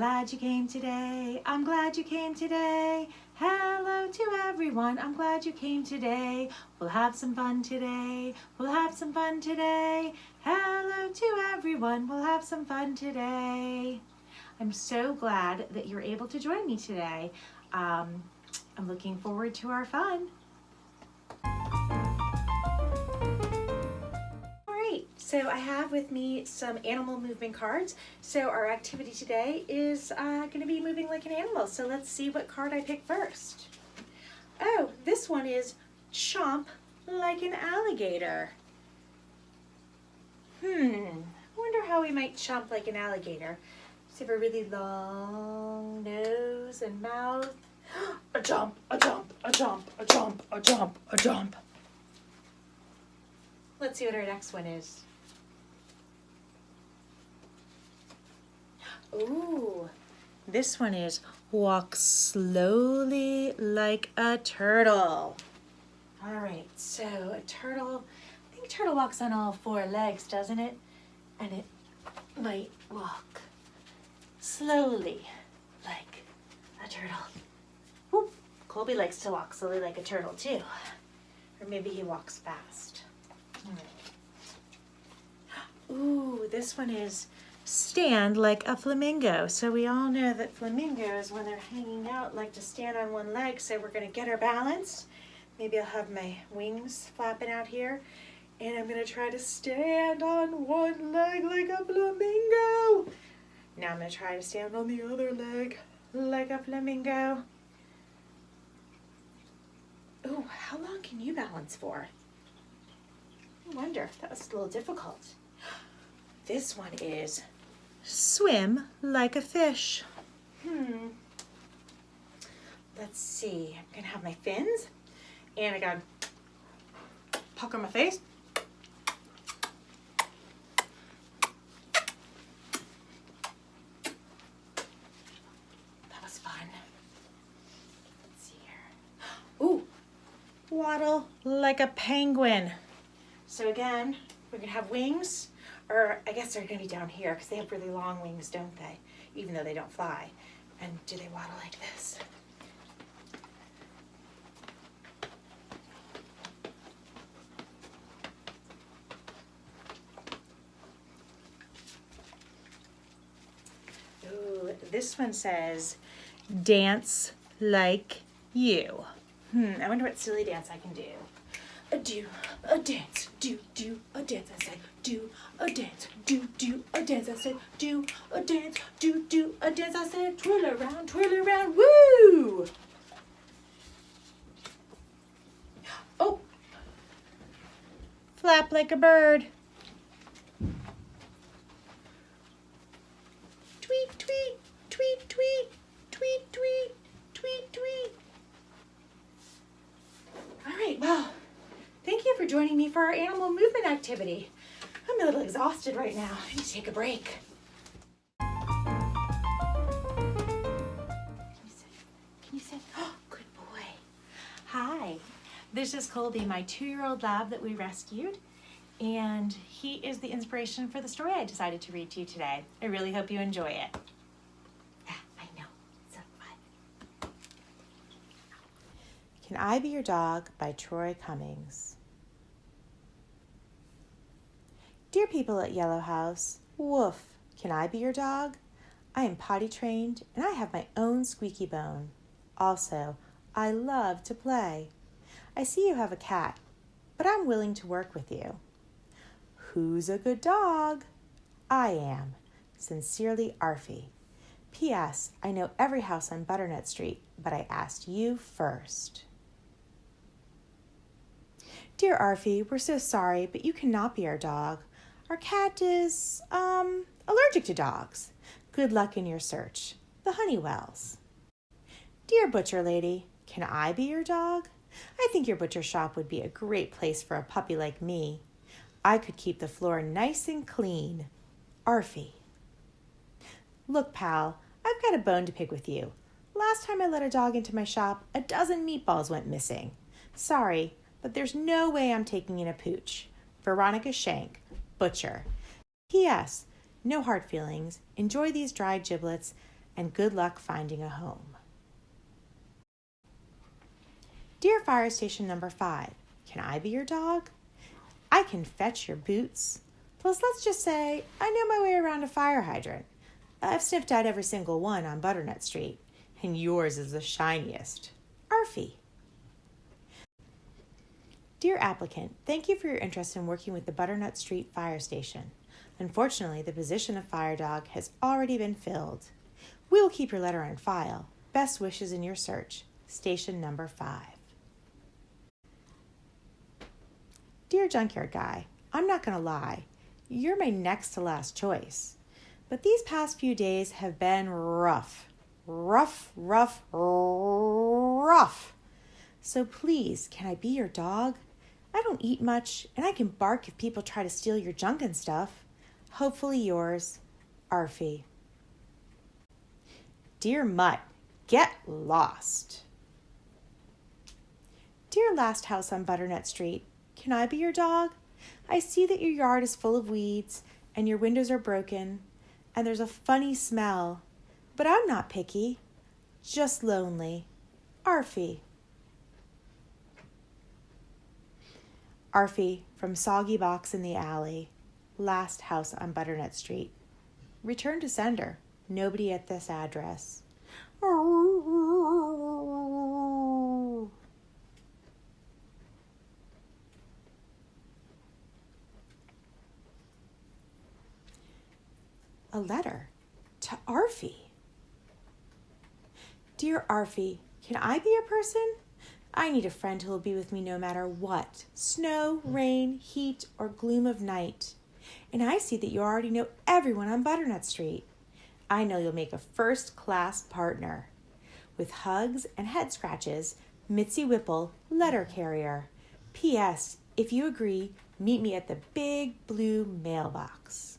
glad you came today. I'm glad you came today. Hello to everyone. I'm glad you came today. We'll have some fun today. We'll have some fun today. Hello to everyone. We'll have some fun today. I'm so glad that you're able to join me today. I'm looking forward to our fun. So I have with me some animal movement cards. So our activity today is going to be moving like an animal. So let's see what card I pick first. Oh, this one is chomp like an alligator. I wonder how we might chomp like an alligator. Just have a really long nose and mouth. A jump, a jump, a jump, a jump, a jump, a jump. Let's see what our next one is. Ooh, this one is walk slowly like a turtle. All right, so a turtle, I think a turtle walks on all four legs, doesn't it? And it might walk slowly like a turtle. Whoop. Colby likes to walk slowly like a turtle too. Or maybe he walks fast. All right. Ooh, this one is stand like a flamingo. So we all know that flamingos, when they're hanging out, like to stand on one leg. So we're going to get our balance. Maybe I'll have my wings flapping out here. And I'm going to try to stand on one leg like a flamingo. Now I'm going to try to stand on the other leg like a flamingo. Ooh, how long can you balance for? I wonder. That was a little difficult. This one is swim like a fish. Let's see. I'm going to have my fins. And I got to pucker my face. That was fun. Let's see here. Ooh. Waddle like a penguin. So again, we're going to have wings. Or I guess they're going to be down here because they have really long wings, don't they? Even though they don't fly. And do they waddle like this? Ooh, this one says, dance like you. I wonder what silly dance I can do. A do, a dance, do, a dance, I said, do, a dance, do, a dance, I said, do, a dance, do, a dance, I said, twirl around, woo! Oh! Flap like a bird. Tweet, tweet, tweet, tweet, tweet, tweet, tweet, tweet. All right, well, thank you for joining me for our animal movement activity. I'm a little exhausted right now. I need to take a break. Can you sit? Oh, good boy. Hi, this is Colby, my 2-year-old lab that we rescued. And he is the inspiration for the story I decided to read to you today. I really hope you enjoy it. I know, so fun. Can I Be Your Dog by Troy Cummings. Dear people at Yellow House, woof, can I be your dog? I am potty trained and I have my own squeaky bone. Also, I love to play. I see you have a cat, but I'm willing to work with you. Who's a good dog? I am. Sincerely, Arfie. P.S. I know every house on Butternut Street, but I asked you first. Dear Arfie, we're so sorry, but you cannot be our dog. Our cat is, allergic to dogs. Good luck in your search. The Honeywells. Dear Butcher Lady, can I be your dog? I think your butcher shop would be a great place for a puppy like me. I could keep the floor nice and clean. Arfie. Look, pal, I've got a bone to pick with you. Last time I let a dog into my shop, a dozen meatballs went missing. Sorry, but there's no way I'm taking in a pooch. Veronica Shank, Butcher. P.S. No hard feelings. Enjoy these dried giblets. and good luck finding a home. Dear Fire Station number 5, can I be your dog? I can fetch your boots. Plus, let's just say I know my way around a fire hydrant. I've sniffed out every single one on Butternut Street, and yours is the shiniest. Arfie. Dear applicant, thank you for your interest in working with the Butternut Street Fire Station. Unfortunately, the position of fire dog has already been filled. We will keep your letter on file. Best wishes in your search. Station number 5. Dear Junkyard Guy, I'm not going to lie. You're my next to last choice. But these past few days have been rough. Rough. So please, can I be your dog? I don't eat much, and I can bark if people try to steal your junk and stuff. Hopefully yours, Arfie. Dear Mutt, get lost. Dear Last House on Butternut Street, can I be your dog? I see that your yard is full of weeds, and your windows are broken, and there's a funny smell. But I'm not picky, just lonely. Arfie. Arfie from Soggy Box in the Alley, Last House on Butternut Street. Return to sender. Nobody at this address. A letter to Arfie. Dear Arfie, can I be your person? I need a friend who will be with me no matter what, snow, rain, heat, or gloom of night. And I see that you already know everyone on Butternut Street. I know you'll make a first-class partner. With hugs and head scratches, Mitzi Whipple, letter carrier. P.S. If you agree, meet me at the big blue mailbox.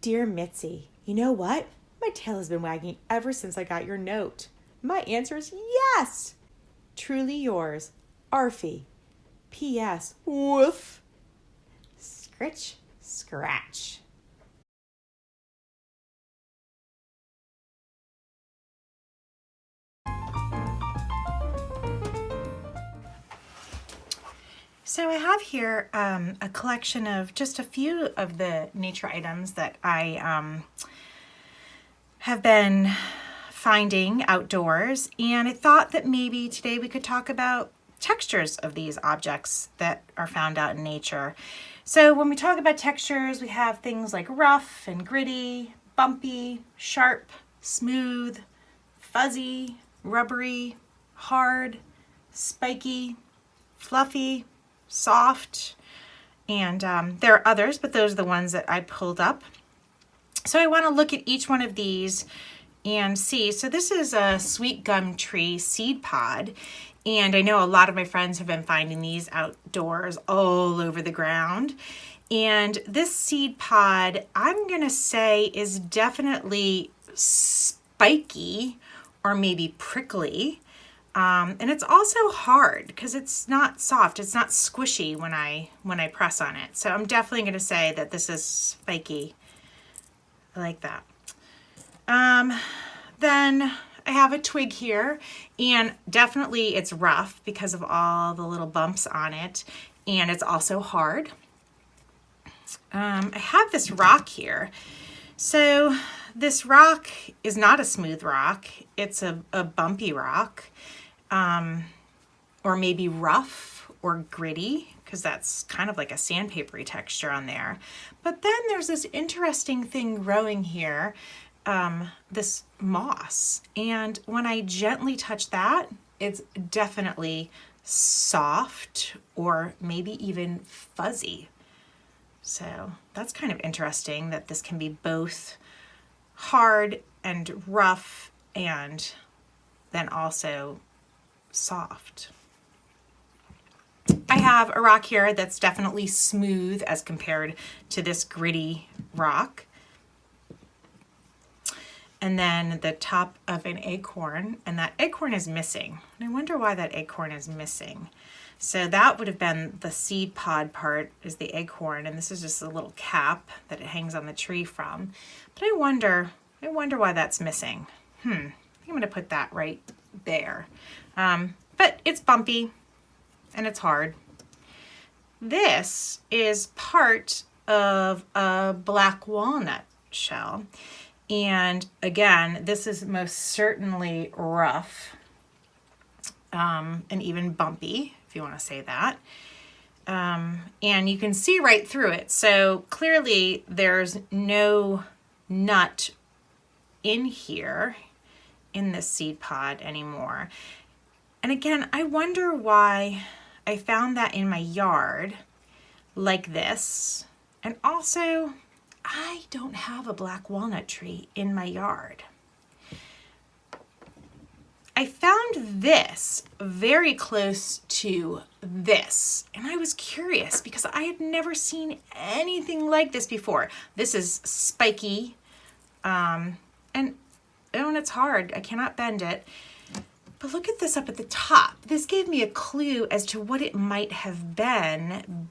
Dear Mitzi, you know what? My tail has been wagging ever since I got your note. My answer is yes! Truly yours, Arfie. P.S. Woof. Scritch, scratch. So I have here a collection of just a few of the nature items that I have been finding outdoors, and I thought that maybe today we could talk about textures of these objects that are found out in nature. So when we talk about textures, we have things like rough and gritty, bumpy, sharp, smooth, fuzzy, rubbery, hard, spiky, fluffy, soft, and there are others, but those are the ones that I pulled up. So I want to look at each one of these and see. So this is a sweet gum tree seed pod, and I know a lot of my friends have been finding these outdoors all over the ground. And this seed pod, I'm gonna say, is definitely spiky or maybe prickly. And it's also hard because it's not soft. It's not squishy when I press on it. So I'm definitely going to say that this is spiky. I like that. Then I have a twig here, and definitely it's rough because of all the little bumps on it, and it's also hard. I have this rock here. So this rock is not a smooth rock. It's a bumpy rock. Or maybe rough or gritty, because that's kind of like a sandpapery texture on there. But then there's this interesting thing growing here, this moss. And when I gently touch that, it's definitely soft or maybe even fuzzy. So that's kind of interesting that this can be both hard and rough and then also soft. I have a rock here that's definitely smooth as compared to this gritty rock. and then the top of an acorn, and that acorn is missing. And I wonder why that acorn is missing. So that would have been the seed pod part, is the acorn, and this is just a little cap that it hangs on the tree from. But I wonder why that's missing. I think I'm gonna put that right there. But it's bumpy and it's hard. This is part of a black walnut shell. And again, this is most certainly rough and even bumpy, if you want to say that. And you can see right through it. So clearly there's no nut in here in this seed pod anymore. And again, I wonder why I found that in my yard like this. And also, I don't have a black walnut tree in my yard. I found this very close to this, and I was curious because I had never seen anything like this before. This is spiky, and it's hard. I cannot bend it. But look at this up at the top. This gave me a clue as to what it might have been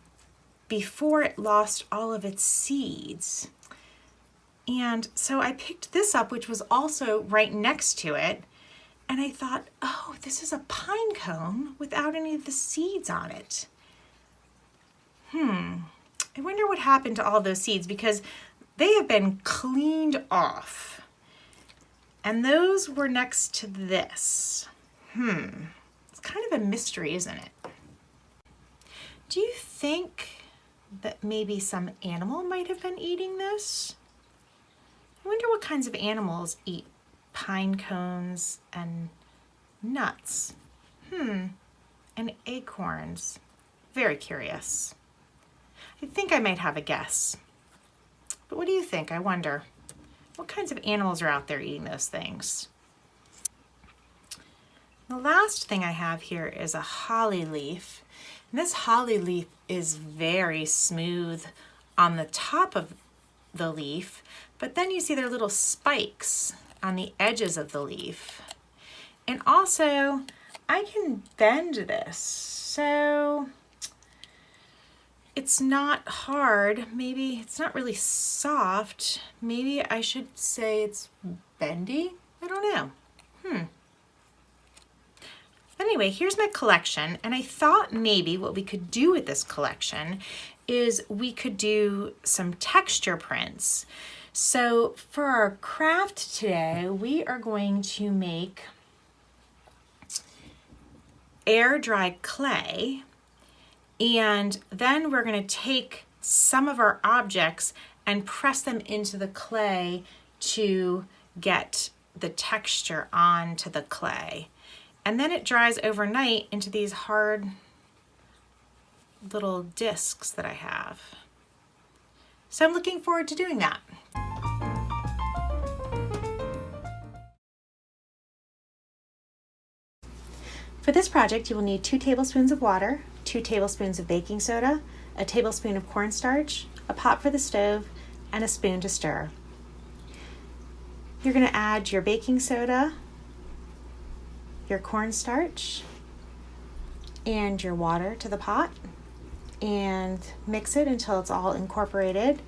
before it lost all of its seeds. And so I picked this up, which was also right next to it. And I thought, oh, this is a pine cone without any of the seeds on it. I wonder what happened to all those seeds, because they have been cleaned off. And those were next to this. It's kind of a mystery, isn't it? Do you think that maybe some animal might have been eating this? I wonder what kinds of animals eat pine cones and nuts. And acorns. Very curious. I think I might have a guess. But what do you think? I wonder. What kinds of animals are out there eating those things? The last thing I have here is a holly leaf. And this holly leaf is very smooth on the top of the leaf, but then you see there are little spikes on the edges of the leaf. And also, I can bend this, so it's not hard. Maybe it's not really soft. Maybe I should say it's bendy. I don't know. Anyway, here's my collection, and I thought maybe what we could do with this collection is we could do some texture prints. So for our craft today, we are going to make air dry clay, and then we're going to take some of our objects and press them into the clay to get the texture onto the clay. And then it dries overnight into these hard little discs that I have. So I'm looking forward to doing that. For this project, you will need 2 tablespoons of water, 2 tablespoons of baking soda, a tablespoon of cornstarch, a pot for the stove, and a spoon to stir. You're going to add your baking soda, your cornstarch, and your water to the pot and mix it until it's all incorporated.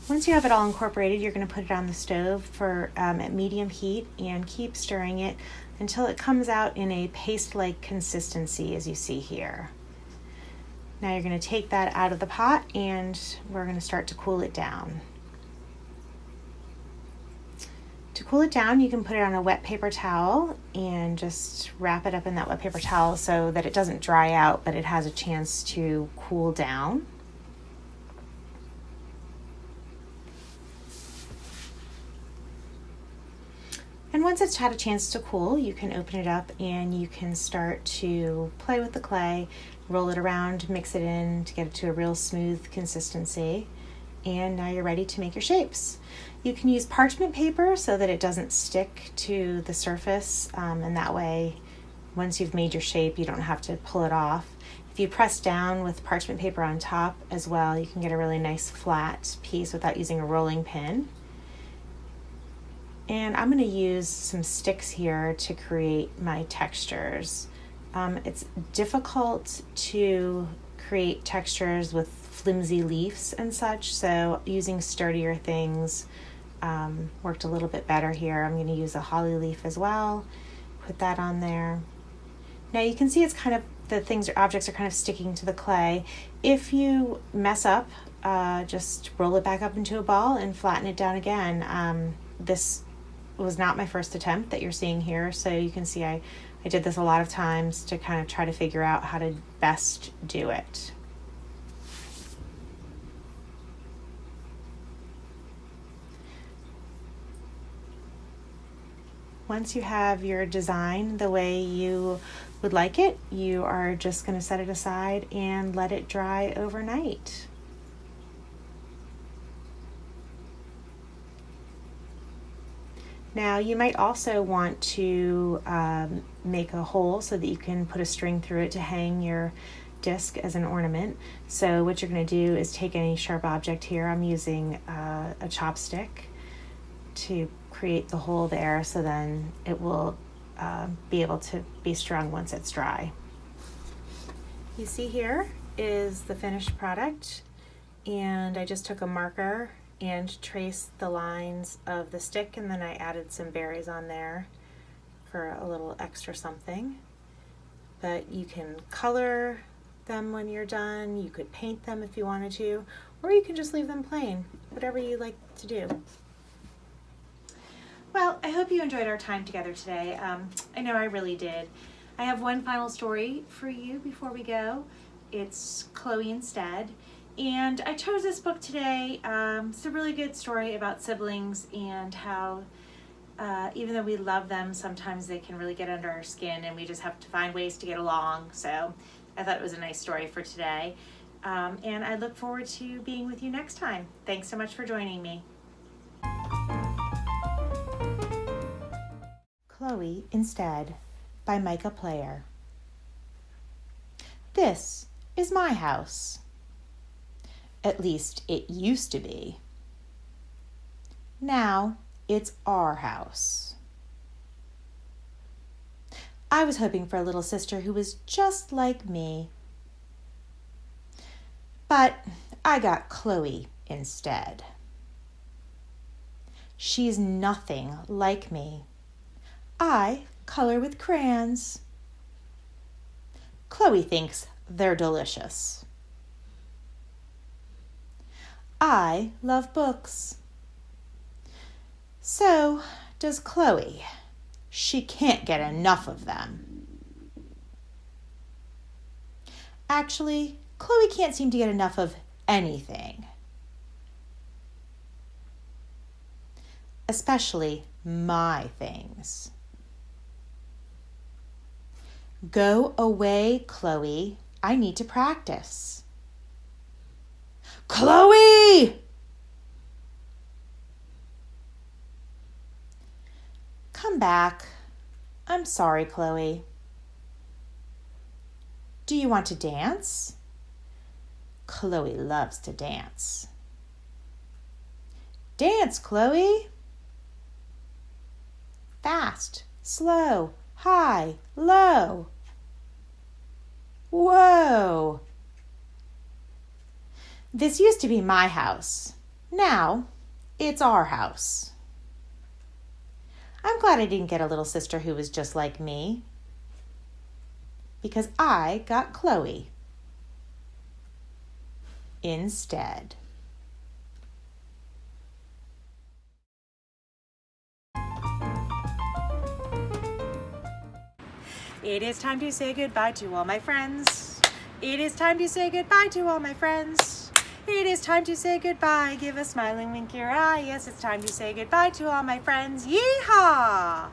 Once you have it all incorporated, you're going to put it on the stove for at medium heat and keep stirring it until it comes out in a paste-like consistency, as you see here. Now you're going to take that out of the pot and we're going to start to cool it down. To cool it down, you can put it on a wet paper towel and just wrap it up in that wet paper towel so that it doesn't dry out, but it has a chance to cool down. And once it's had a chance to cool, you can open it up and you can start to play with the clay, roll it around, mix it in to get it to a real smooth consistency. And now you're ready to make your shapes. You can use parchment paper so that it doesn't stick to the surface, and that way, once you've made your shape, you don't have to pull it off. If you press down with parchment paper on top as well, you can get a really nice flat piece without using a rolling pin. And I'm going to use some sticks here to create my textures. It's difficult to create textures with flimsy leaves and such, so using sturdier things worked a little bit better here. I'm going to use a holly leaf as well. Put that on there. Now you can see it's kind of, the things or objects are kind of sticking to the clay. If you mess up, just roll it back up into a ball and flatten it down again. This was not my first attempt that you're seeing here, so you can see I did this a lot of times to kind of try to figure out how to best do it. Once you have your design the way you would like it, you are just going to set it aside and let it dry overnight. Now you might also want to make a hole so that you can put a string through it to hang your disc as an ornament. So what you're going to do is take any sharp object here. I'm using a chopstick to create the hole there, so then it will be able to be strung once it's dry. You see here is the finished product, and I just took a marker and traced the lines of the stick, and then I added some berries on there for a little extra something. But you can color them when you're done, you could paint them if you wanted to, or you can just leave them plain, whatever you like to do. Well, I hope you enjoyed our time together today. I know I really did. I have one final story for you before we go. It's Chloe Instead. And I chose this book today. It's a really good story about siblings and how even though we love them, sometimes they can really get under our skin and we just have to find ways to get along. So I thought it was a nice story for today. And I look forward to being with you next time. Thanks so much for joining me. Chloe Instead by Micah Player. This is my house. At least it used to be. Now it's our house. I was hoping for a little sister who was just like me. But I got Chloe instead. She's nothing like me. I color with crayons. Chloe thinks they're delicious. I love books. So does Chloe. She can't get enough of them. Actually, Chloe can't seem to get enough of anything. Especially my things. Go away, Chloe. I need to practice. Chloe! Come back. I'm sorry, Chloe. Do you want to dance? Chloe loves to dance. Dance, Chloe. Fast, slow, high, low. Whoa! This used to be my house. Now it's our house. I'm glad I didn't get a little sister who was just like me, because I got Chloe instead. It is time to say goodbye to all my friends. It is time to say goodbye to all my friends. It is time to say goodbye. Give a smiling wink your eye. Yes, it's time to say goodbye to all my friends. Yeehaw!